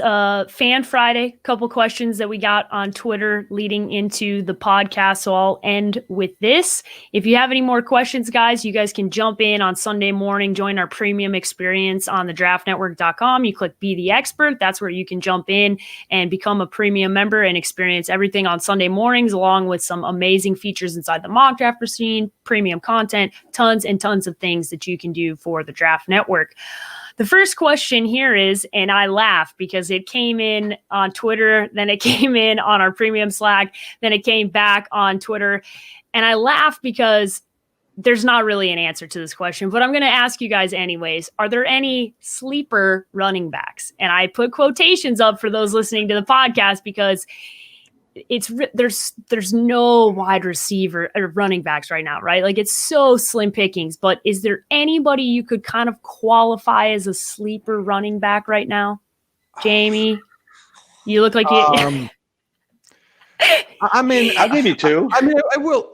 Fan Friday, couple questions that we got on Twitter leading into the podcast. So I'll end with this. If you have any more questions, guys, you guys can jump in on Sunday morning, join our premium experience on thedraftnetwork.com. You click Be the Expert. That's where you can jump in and become a premium member and experience everything on Sunday mornings, along with some amazing features inside the mock draft machine, premium content, tons and tons of things that you can do for the Draft Network. The first question here is, and I laugh because it came in on Twitter, then it came in on our premium Slack, then it came back on Twitter. And I laugh because there's not really an answer to this question, but I'm going to ask you guys anyways. Are there any sleeper running backs? And I put quotations up for those listening to the podcast because there's no wide receiver or running backs right now, right? Like it's so slim pickings, but is there anybody you could kind of qualify as a sleeper running back right now? Jamie, you look like you. I mean, I'll give you 2. I mean, I will.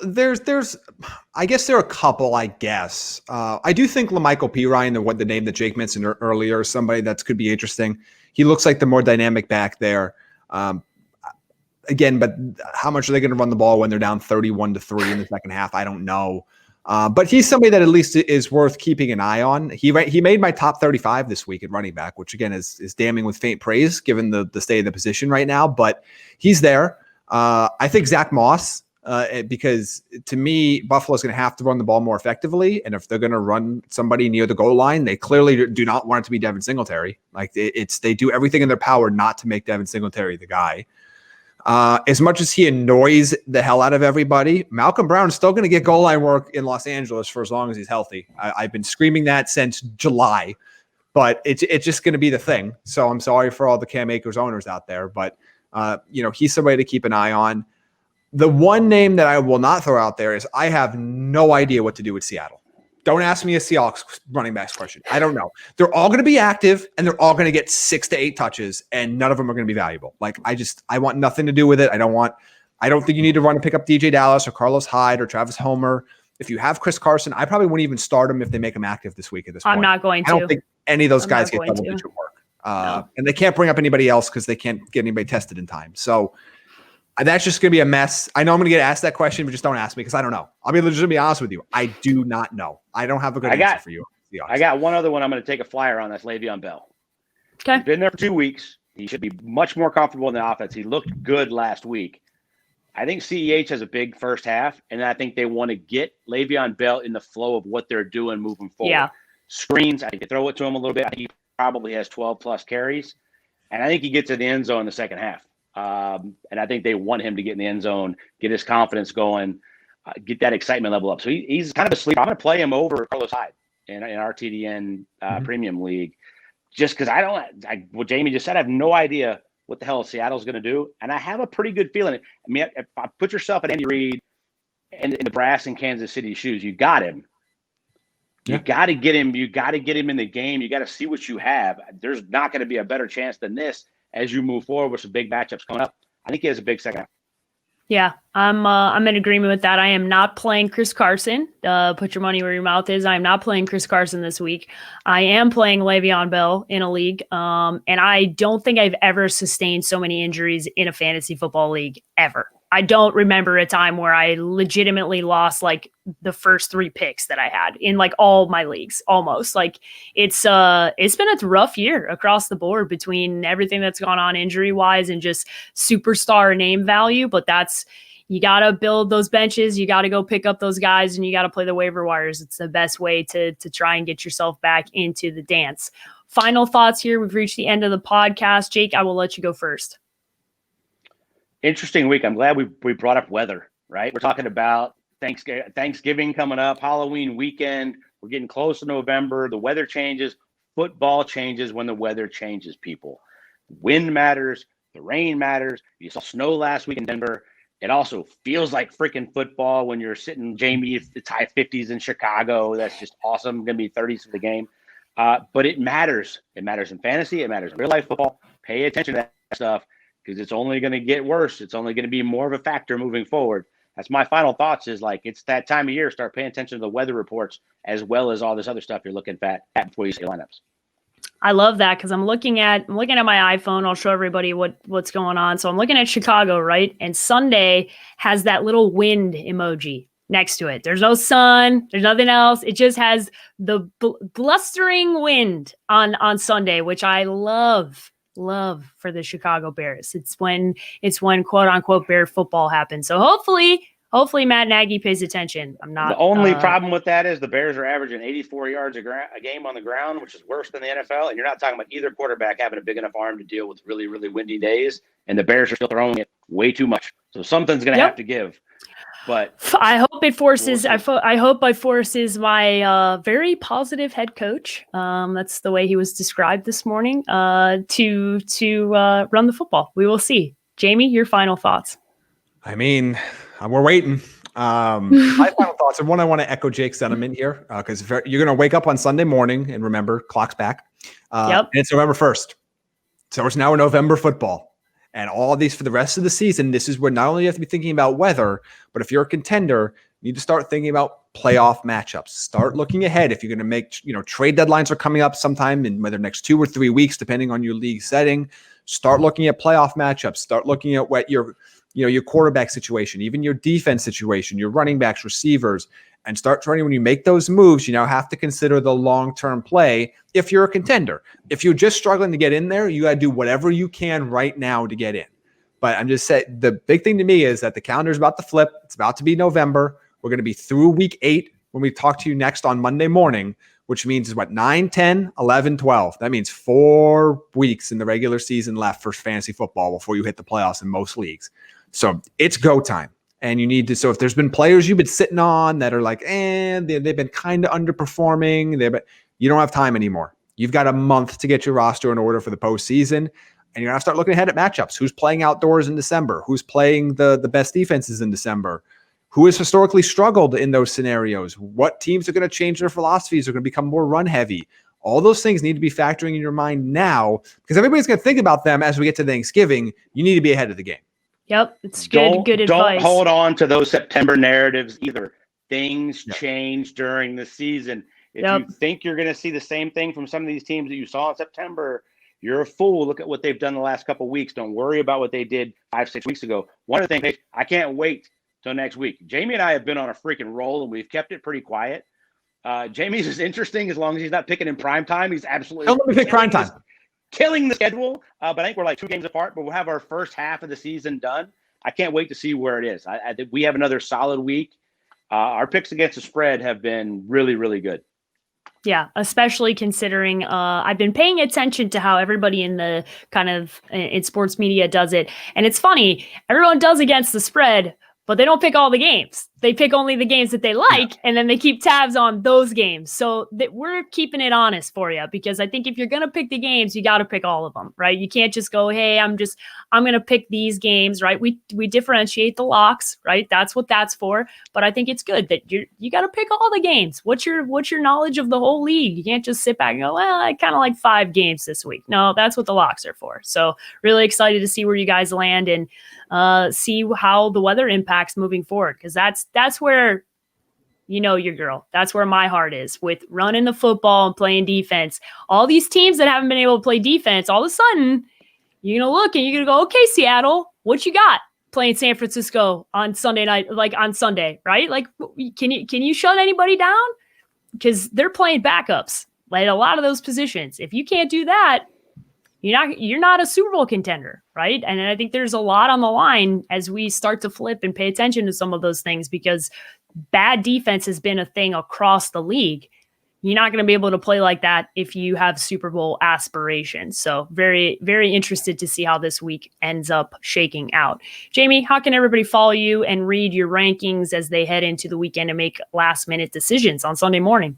I guess there are a couple. I guess I do think LaMichael Pirine, the name that Jake mentioned earlier, is somebody that could be interesting. He looks like the more dynamic back there. Again, but how much are they going to run the ball when they're down 31-3 in the second half? I don't know. But he's somebody that at least is worth keeping an eye on. He made my top 35 this week at running back, which again is damning with faint praise given the state of the position right now. But he's there. I think Zach Moss, because to me, Buffalo's going to have to run the ball more effectively. And if they're going to run somebody near the goal line, they clearly do not want it to be Devin Singletary. Like they do everything in their power not to make Devin Singletary the guy. As much as he annoys the hell out of everybody, Malcolm Brown is still going to get goal line work in Los Angeles for as long as he's healthy. I've been screaming that since July, but it's just going to be the thing. So I'm sorry for all the Cam Akers owners out there, but he's somebody to keep an eye on. The one name that I will not throw out there is I have no idea what to do with Seattle. Don't ask me a Seahawks running backs question. I don't know. They're all going to be active and they're all going to get 6 to 8 touches and none of them are going to be valuable. Like I want nothing to do with it. I don't think you need to run and pick up DJ Dallas or Carlos Hyde or Travis Homer. If you have Chris Carson, I probably wouldn't even start him if they make him active this week at this point. I'm not going to. I don't think any of those guys get double-digit work. No. And they can't bring up anybody else because they can't get anybody tested in time. So that's just going to be a mess. I know I'm going to get asked that question, but just don't ask me because I don't know. I'll be legitimately honest with you. I do not know. I don't have a good answer for you. I got one other one I'm going to take a flyer on. That's Le'Veon Bell. Okay. He's been there for 2 weeks. He should be much more comfortable in the offense. He looked good last week. I think CEH has a big first half, and I think they want to get Le'Veon Bell in the flow of what they're doing moving forward. Yeah. Screens, I think they throw it to him a little bit. I think he probably has 12-plus carries, and I think he gets to the end zone in the second half. And I think they want him to get in the end zone, get his confidence going, get that excitement level up. So he's kind of a sleeper. I'm going to play him over Carlos Hyde in our TDN premium league, just because what Jamie just said, I have no idea what the hell Seattle's going to do. And I have a pretty good feeling. I mean, if I put yourself at Andy Reid and in the brass and Kansas City shoes, you got him. You got to get him. You got to get him in the game. You got to see what you have. There's not going to be a better chance than this as you move forward with some big matchups coming up. I think he has a big second half. Yeah, I'm in agreement with that. I am not playing Chris Carson. Put your money where your mouth is. I am not playing Chris Carson this week. I am playing Le'Veon Bell in a league. And I don't think I've ever sustained so many injuries in a fantasy football league ever. I don't remember a time where I legitimately lost like the first 3 picks that I had in like all my leagues, almost. Like it's been a rough year across the board between everything that's gone on injury wise and just superstar name value. But you got to build those benches. You got to go pick up those guys and you got to play the waiver wires. It's the best way to try and get yourself back into the dance. Final thoughts here. We've reached the end of the podcast. Jake, I will let you go first. Interesting week. I'm glad we brought up weather, right? We're talking about Thanksgiving coming up, Halloween weekend. We're getting close to November. The weather changes. Football changes when the weather changes, people. Wind matters. The rain matters. You saw snow last week in Denver. It also feels like freaking football when you're sitting, Jamie, it's high 50s in Chicago. That's just awesome. Going to be 30s for the game. But it matters. It matters in fantasy. It matters in real life football. Pay attention to that stuff, because it's only going to get worse. It's only going to be more of a factor moving forward. That's my final thoughts is like, it's that time of year, start paying attention to the weather reports as well as all this other stuff you're looking at before you see lineups. I love that because I'm looking at my iPhone. I'll show everybody what's going on. So I'm looking at Chicago, right? And Sunday has that little wind emoji next to it. There's no sun. There's nothing else. It just has the blustering wind on Sunday, which I love for the Chicago Bears. It's when quote unquote Bear football happens. So hopefully Matt Nagy pays attention. I'm not. The only problem with that is the Bears are averaging 84 yards a game on the ground, which is worse than the NFL. And you're not talking about either quarterback having a big enough arm to deal with really, really windy days. And the Bears are still throwing it way too much. So something's going to have to give. But I hope it forces. I hope it forces my very positive head coach. That's the way he was described this morning. To run the football. We will see. Jamie, your final thoughts. I mean, we're waiting. My final thoughts, and one, I want to echo Jake's sentiment here because you're going to wake up on Sunday morning and remember, clock's back. And it's November 1st, so it's now November football. And all these for the rest of the season, this is where not only you have to be thinking about weather, but if you're a contender, you need to start thinking about playoff matchups. Start looking ahead. If you're going to make, trade deadlines are coming up sometime in whether next 2 or 3 weeks, depending on your league setting. Start looking at playoff matchups. Start looking at what your your quarterback situation, even your defense situation, your running backs, receivers, and start trying. When you make those moves, you now have to consider the long-term play if you're a contender. If you're just struggling to get in there, you got to do whatever you can right now to get in. But I'm just saying, the big thing to me is that the calendar is about to flip. It's about to be November. We're going to be through week 8 when we talk to you next on Monday morning, which means 9, 10, 11, 12. That means 4 weeks in the regular season left for fantasy football before you hit the playoffs in most leagues. So it's go time. And you need to, so if there's been players you've been sitting on that are like, they've been kind of underperforming, you don't have time anymore. You've got a month to get your roster in order for the postseason. And you're going to start looking ahead at matchups. Who's playing outdoors in December? Who's playing the best defenses in December? Who has historically struggled in those scenarios? What teams are going to change their philosophies? Are going to become more run heavy? All those things need to be factoring in your mind now, because everybody's going to think about them as we get to Thanksgiving. You need to be ahead of the game. Yep, it's good advice. Don't hold on to those September narratives either. Things change during the season. If you think you're going to see the same thing from some of these teams that you saw in September, you're a fool. Look at what they've done the last couple of weeks. Don't worry about what they did 5-6 weeks ago. One of the things, I can't wait till next week. Jamie and I have been on a freaking roll, and we've kept it pretty quiet. Jamie's is interesting as long as he's not picking in prime time. He's absolutely don't let me pick prime time. Killing the schedule, but I think we're like 2 games apart, but we'll have our first half of the season done. I can't wait to see where it is. I think we have another solid week. Our picks against the spread have been really, really good. Yeah, especially considering I've been paying attention to how everybody in the kind of in sports media does it. And it's funny, everyone does against the spread, but they don't pick all the games. They pick only the games that they like, and then they keep tabs on those games. So that we're keeping it honest for you, because I think if you're going to pick the games, you got to pick all of them, right? You can't just go, hey, I'm going to pick these games, right? We differentiate the locks, right? That's what that's for. But I think it's good that you got to pick all the games. What's your knowledge of the whole league? You can't just sit back and go, well, I kind of like 5 games this week. No, that's what the locks are for. So really excited to see where you guys land and see how the weather impacts moving forward, because that's where your girl. That's where my heart is, with running the football and playing defense. All these teams that haven't been able to play defense, all of a sudden, you're going to look and you're going to go, okay, Seattle, what you got playing San Francisco on Sunday night, like on Sunday, right? Like, can you shut anybody down? Because they're playing backups, like a lot of those positions. If you can't do that, you're not a Super Bowl contender, right? And I think there's a lot on the line as we start to flip and pay attention to some of those things, because bad defense has been a thing across the league. You're not going to be able to play like that if you have Super Bowl aspirations. So very, very interested to see how this week ends up shaking out. Jamie, how can everybody follow you and read your rankings as they head into the weekend and make last-minute decisions on Sunday morning?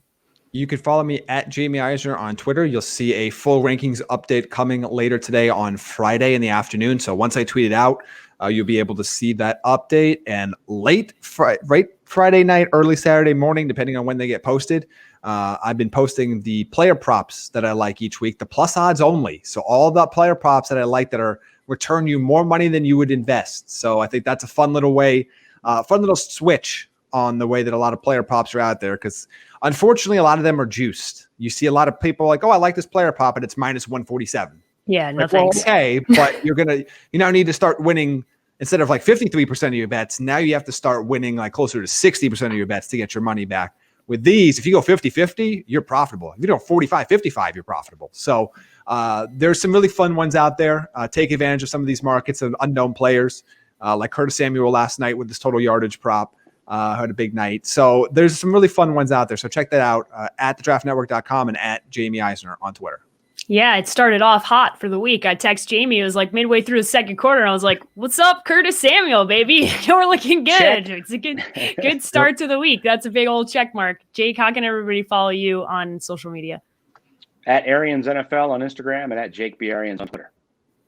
You can follow me at Jamie Eisner on Twitter. You'll see a full rankings update coming later today on Friday in the afternoon. So once I tweet it out, you'll be able to see that update. And late Friday night, early Saturday morning, depending on when they get posted, I've been posting the player props that I like each week, the plus odds only. So all the player props that I like that are return you more money than you would invest. So I think that's a fun little way, fun little switch on the way that a lot of player props are out there, because unfortunately a lot of them are juiced. You see a lot of people like, oh, I like this player prop and it's minus 147. Yeah, no like, thanks. Well, okay, but you now need to start winning. Instead of like 53% of your bets, now you have to start winning like closer to 60% of your bets to get your money back. With these, if you go 50-50, you're profitable. If you go 45-55, you're profitable. So there's some really fun ones out there. Take advantage of some of these markets of unknown players, like Curtis Samuel last night with this total yardage prop. Had a big night. So there's some really fun ones out there. So check that out at thedraftnetwork.com and at Jamie Eisner on Twitter. Yeah, it started off hot for the week. I text Jamie. It was like midway through the second quarter. I was like, what's up, Curtis Samuel, baby? We're looking good. Check. It's a good start to the week. That's a big old check mark. Jake, how can everybody follow you on social media? At Arians NFL on Instagram and at Jake B. Arians on Twitter.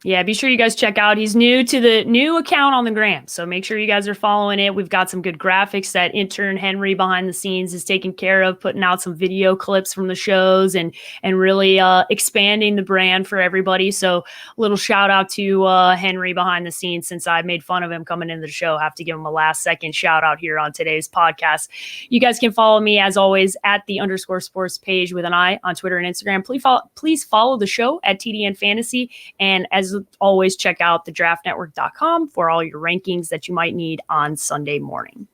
Yeah, be sure you guys check out. He's new to the new account on the gram, so make sure you guys are following it. We've got some good graphics that intern Henry behind the scenes is taking care of, putting out some video clips from the shows and really expanding the brand for everybody. So a little shout out to Henry behind the scenes, since I made fun of him coming into the show. Have to give him a last second shout out here on today's podcast. You guys can follow me as always at the _sports page with an I on Twitter and Instagram. Please follow the show at TDN Fantasy, and as always check out thedraftnetwork.com for all your rankings that you might need on Sunday morning.